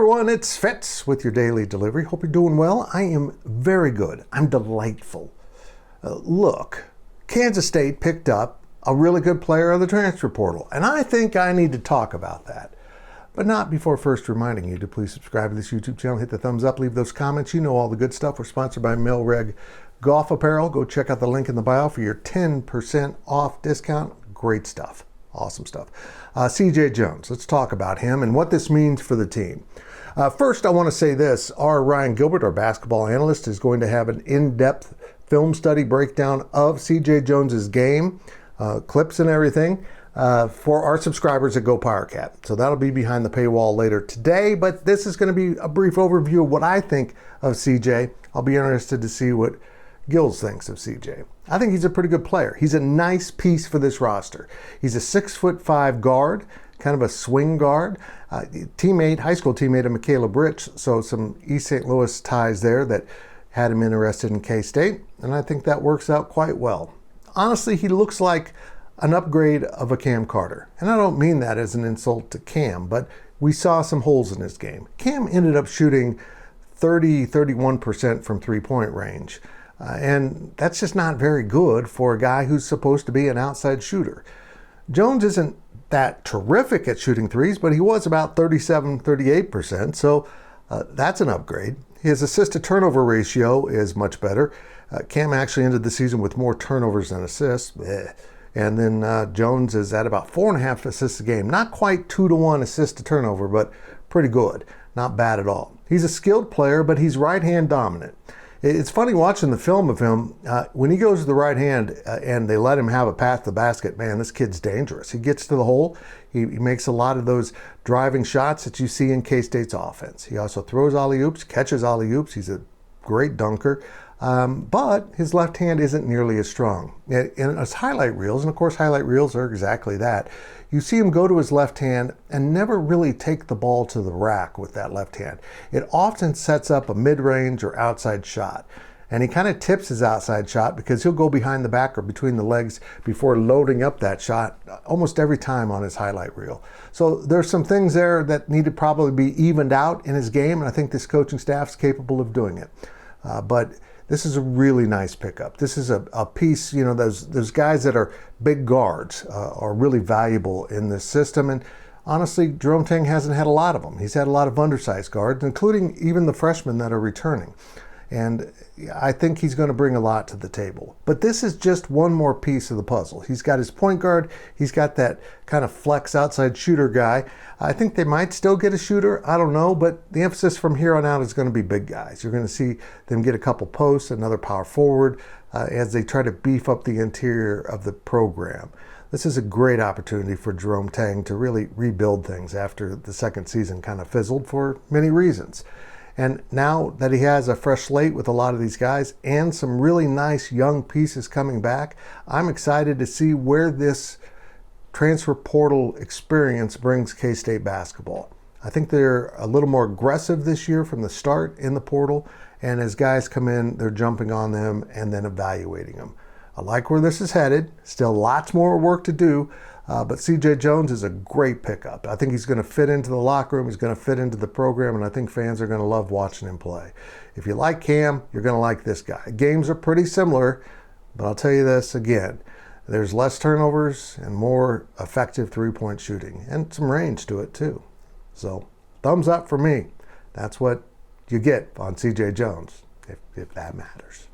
everyone, it's Fitz with your daily delivery. Hope you're doing well. I am very good. I'm delightful. Look, Kansas State picked up a really good player of the transfer portal, and I think I need to talk about that. But not before first reminding you to please subscribe to this YouTube channel, hit the thumbs up, leave those comments. You know all the good stuff. We're sponsored by Milreg Golf Apparel. Go check out the link in the bio for your 10% off discount. Great stuff. Awesome stuff. CJ Jones, let's talk about him and what this means for the team. First, I want to say this. Our Ryan Gilbert, our basketball analyst, is going to have an in-depth film study breakdown of CJ Jones's game, clips and everything, for our subscribers at GoPowercat. So that'll be behind the paywall later today, but this is going to be a brief overview of what I think of CJ. I'll be interested to see what Gills thinks of CJ. I think he's a pretty good player. He's a nice piece for this roster. He's a 6'5" guard, kind of a swing guard. High school teammate of Michaela Britch, so some East St. Louis ties there that had him interested in K-State, and I think that works out quite well. Honestly, he looks like an upgrade of a Cam Carter, and I don't mean that as an insult to Cam, but we saw some holes in his game. Cam ended up shooting 31% from three-point range. And that's just not very good for a guy who's supposed to be an outside shooter. Jones isn't that terrific at shooting threes, but he was about 38%, so that's an upgrade. His assist-to-turnover ratio is much better. Cam actually ended the season with more turnovers than assists. And then Jones is at about 4.5 assists a game. Not quite 2-to-1 assist-to-turnover, but pretty good. Not bad at all. He's a skilled player, but he's right-hand dominant. It's funny watching the film of him. When he goes to the right hand and they let him have a path to the basket, man, this kid's dangerous. He gets to the hole. He makes a lot of those driving shots that you see in K-State's offense. He also throws alley-oops, catches alley-oops. He's a great dunker. But his left hand isn't nearly as strong. In his highlight reels, and of course highlight reels are exactly that, you see him go to his left hand and never really take the ball to the rack with that left hand. It often sets up a mid-range or outside shot. And he kind of tips his outside shot because he'll go behind the back or between the legs before loading up that shot almost every time on his highlight reel. So there's some things there that need to probably be evened out in his game, and I think this coaching staff is capable of doing it. But this is a really nice pickup. This is a piece, you know, those guys that are big guards are really valuable in this system. And honestly, Jerome Tang hasn't had a lot of them. He's had a lot of undersized guards, including even the freshmen that are returning. And I think he's going to bring a lot to the table. But this is just one more piece of the puzzle. He's got his point guard. He's got that kind of flex outside shooter guy. I think they might still get a shooter. I don't know. But the emphasis from here on out is going to be big guys. You're going to see them get a couple posts, another power forward, as they try to beef up the interior of the program. This is a great opportunity for Jerome Tang to really rebuild things after the second season kind of fizzled for many reasons. And now that he has a fresh slate with a lot of these guys and some really nice young pieces coming back, I'm excited to see where this transfer portal experience brings K-State basketball. I think they're a little more aggressive this year from the start in the portal, and as guys come in, they're jumping on them and then evaluating them. I like where this is headed. Still lots more work to do, but CJ Jones is a great pickup. I think he's going to fit into the locker room. He's going to fit into the program, and I think fans are going to love watching him play. If you like Cam, you're going to like this guy. Games are pretty similar, but I'll tell you this again. There's less turnovers and more effective three-point shooting, and some range to it too. So thumbs up for me. That's what you get on CJ Jones, if that matters.